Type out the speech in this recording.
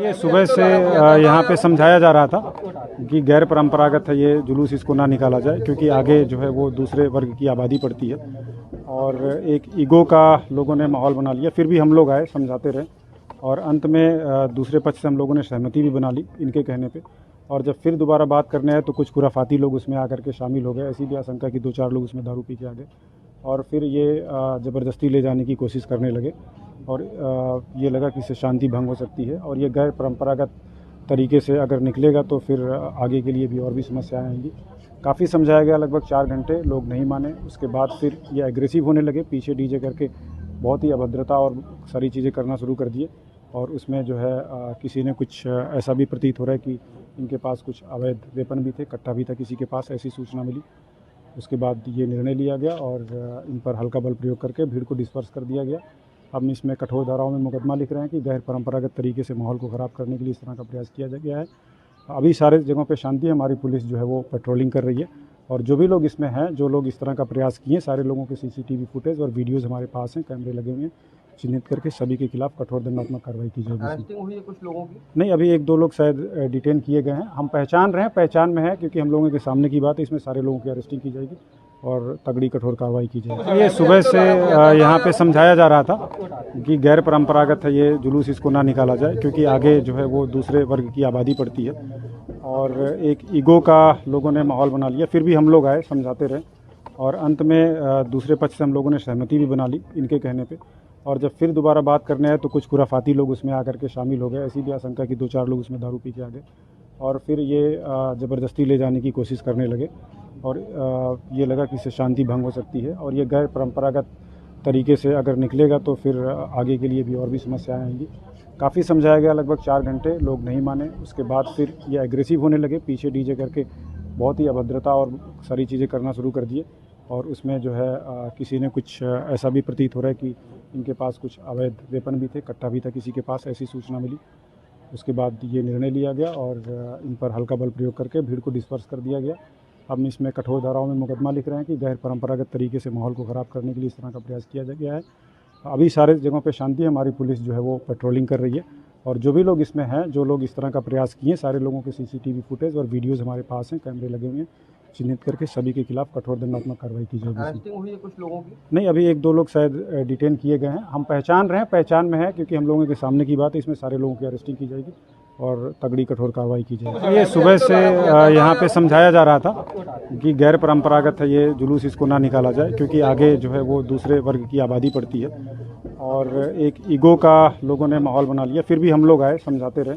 ये सुबह से यहाँ पे समझाया जा रहा था कि गैर परंपरागत है ये जुलूस, इसको ना निकाला जाए क्योंकि आगे जो है वो दूसरे वर्ग की आबादी पड़ती है और एक ईगो का लोगों ने माहौल बना लिया। फिर भी हम लोग आए, समझाते रहे और अंत में दूसरे पक्ष से हम लोगों ने सहमति भी बना ली इनके कहने पे। और जब फिर दोबारा बात करने आए तो कुछ खुराफाती लोग उसमें आकर के शामिल हो गए। ऐसी भी आशंका कि 2-4 लोग उसमें दारू पी के आ गए और फिर ये ज़बरदस्ती ले जाने की कोशिश करने लगे और ये लगा कि इससे शांति भंग हो सकती है और ये गैर परंपरागत तरीके से अगर निकलेगा तो फिर आगे के लिए भी और भी समस्याएं आएंगी। काफ़ी समझाया गया, लगभग 4 घंटे, लोग नहीं माने। उसके बाद फिर ये एग्रेसिव होने लगे, पीछे डीजे करके बहुत ही अभद्रता और सारी चीज़ें करना शुरू कर दिए। और उसमें जो है किसी ने कुछ ऐसा भी प्रतीत हो रहा है कि इनके पास कुछ अवैध वेपन भी थे, कट्टा भी था किसी के पास, ऐसी सूचना मिली। उसके बाद ये निर्णय लिया गया और इन पर हल्का बल प्रयोग करके भीड़ को डिस्पर्स कर दिया गया। हम इसमें कठोर धाराओं में मुकदमा लिख रहे हैं कि गैर परंपरागत तरीके से माहौल को ख़राब करने के लिए इस तरह का प्रयास किया गया है। अभी सारे जगहों पे शांति है, हमारी पुलिस जो है वो पेट्रोलिंग कर रही है और जो भी लोग इसमें हैं, जो लोग इस तरह का प्रयास किए, सारे लोगों के CCTV फुटेज और वीडियोज़ हमारे पास हैं, कैमरे लगे हुए हैं। चिन्हित करके सभी के खिलाफ कठोर दंडात्मक कार्रवाई की जाएगी। अरेस्टिंग हुई है कुछ लोगों की? नहीं, अभी 1-2 लोग शायद डिटेन किए गए हैं। हम पहचान रहे हैं, पहचान में है क्योंकि हम लोगों के सामने की बात है। इसमें सारे लोगों की अरेस्टिंग की जाएगी और तगड़ी कठोर कार्रवाई की जाएगी। ये सुबह से यहाँ पे समझाया जा रहा था कि गैर परंपरागत है ये जुलूस, इसको ना निकाला जाए क्योंकि आगे जो है वो दूसरे वर्ग की आबादी पड़ती है और एक ईगो का लोगों ने माहौल बना लिया। फिर भी हम लोग आए, समझाते रहे और अंत में दूसरे पक्ष से हम लोगों ने सहमति भी बना ली इनके कहने पे। और जब फिर दोबारा बात करने आए तो कुछ खुराफाती लोग उसमें आकर के शामिल हो गए। ऐसी भी आशंका कि 2-4 लोग उसमें दारू पी के आ गए और फिर ये ज़बरदस्ती ले जाने की कोशिश करने लगे और ये लगा कि इससे शांति भंग हो सकती है और ये गैर परंपरागत तरीके से अगर निकलेगा तो फिर आगे के लिए भी और भी समस्याएं आएंगी। काफ़ी समझाया गया, लगभग 4 घंटे, लोग नहीं माने। उसके बाद फिर ये एग्रेसिव होने लगे, पीछे डीजे करके बहुत ही अभद्रता और सारी चीज़ें करना शुरू कर दिए। और उसमें जो है किसी ने कुछ ऐसा भी प्रतीत हो रहा है कि इनके पास कुछ अवैध वेपन भी थे, कट्टा भी था किसी के पास, ऐसी सूचना मिली। उसके बाद ये निर्णय लिया गया और इन पर हल्का बल प्रयोग करके भीड़ को डिस्पर्स कर दिया गया। हम इसमें कठोर धाराओं में मुकदमा लिख रहे हैं कि गैर परंपरागत तरीके से माहौल को ख़राब करने के लिए इस तरह का प्रयास किया गया है। अभी सारे जगहों पे शांति है, हमारी पुलिस जो है वो पेट्रोलिंग कर रही है और जो भी लोग इसमें हैं, जो लोग इस तरह का प्रयास किए, सारे लोगों के CCTV फुटेज और वीडियोज़ हमारे पास हैं, कैमरे लगे हुए हैं। चिन्हित करके सभी के खिलाफ कठोर दंडात्मक कार्रवाई की जाएगी। अरेस्टिंग हुई है कुछ लोगों की? नहीं, अभी 1-2 लोग शायद डिटेन किए गए हैं। हम पहचान रहे हैं, पहचान में है क्योंकि हम लोगों के सामने की बात है। इसमें सारे लोगों की अरेस्टिंग की जाएगी और तगड़ी कठोर कार्रवाई की जाएगी। ये सुबह से यहाँ पे समझाया जा रहा था कि गैर परंपरागत है ये जुलूस, इसको ना निकाला जाए क्योंकि आगे जो है वो दूसरे वर्ग की आबादी पड़ती है और एक ईगो का लोगों ने माहौल बना लिया। फिर भी हम लोग आए, समझाते रहे